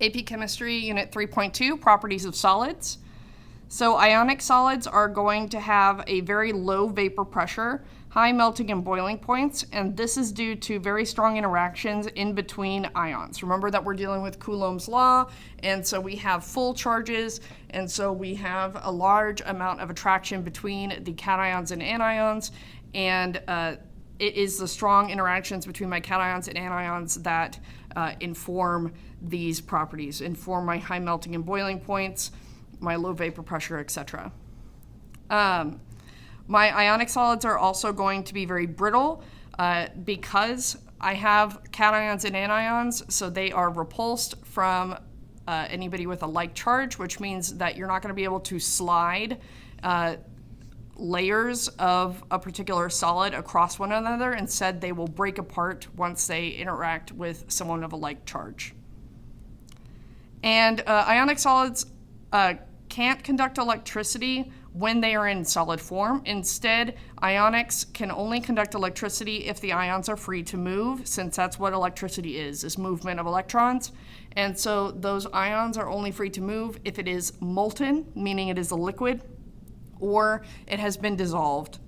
AP Chemistry, Unit 3.2, Properties of Solids. So ionic solids are going to have a very low vapor pressure, high melting and boiling points, and this is due to very strong interactions in between ions. Remember that we're dealing with Coulomb's law, and so we have full charges, and so we have a large amount of attraction between the cations and anions, and it is the strong interactions between my cations and anions that inform these properties, inform my high melting and boiling points, my low vapor pressure, etc. My ionic solids are also going to be very brittle because I have cations and anions, so they are repulsed from anybody with a like charge, which means that you're not going to be able to slide layers of a particular solid across one another. Instead, they will break apart once they interact with someone of a like charge. And ionic solids can't conduct electricity when they are in solid form. Instead, ionics can only conduct electricity if the ions are free to move, since that's what electricity is movement of electrons. And so those ions are only free to move if it is molten, meaning it is a liquid, or it has been dissolved.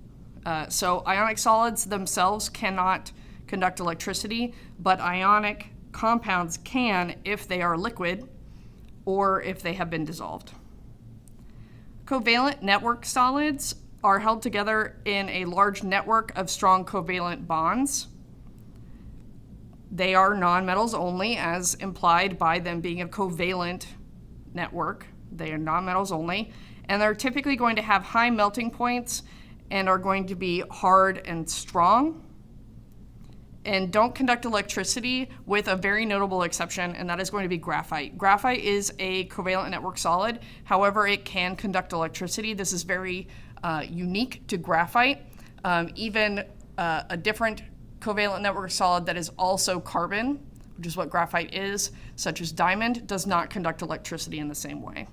So ionic solids themselves cannot conduct electricity, but ionic compounds can if they are liquid or if they have been dissolved. Covalent network solids are held together in a large network of strong covalent bonds. They are nonmetals only, as implied by them being a covalent network. They are nonmetals only, and they're typically going to have high melting points and are going to be hard and strong, and don't conduct electricity, with a very notable exception, and that is going to be graphite. Graphite is a covalent network solid. However, it can conduct electricity. This is very unique to graphite. Even a different covalent network solid that is also carbon, which is what graphite is, such as diamond, does not conduct electricity in the same way.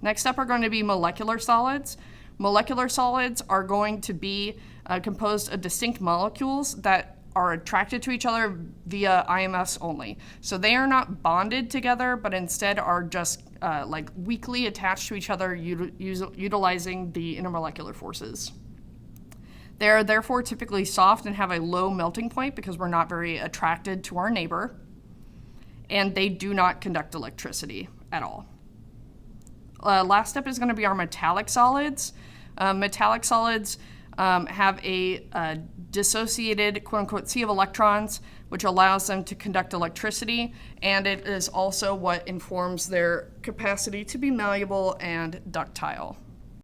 Next up are going to be molecular solids. Molecular solids are going to be composed of distinct molecules that are attracted to each other via IMS only. So they are not bonded together, but instead are just like weakly attached to each other, utilizing the intermolecular forces. They are therefore typically soft and have a low melting point because we're not very attracted to our neighbor, and they do not conduct electricity at all. Last step is going to be our metallic solids. Metallic solids have a dissociated, quote-unquote, sea of electrons, which allows them to conduct electricity, and it is also what informs their capacity to be malleable and ductile.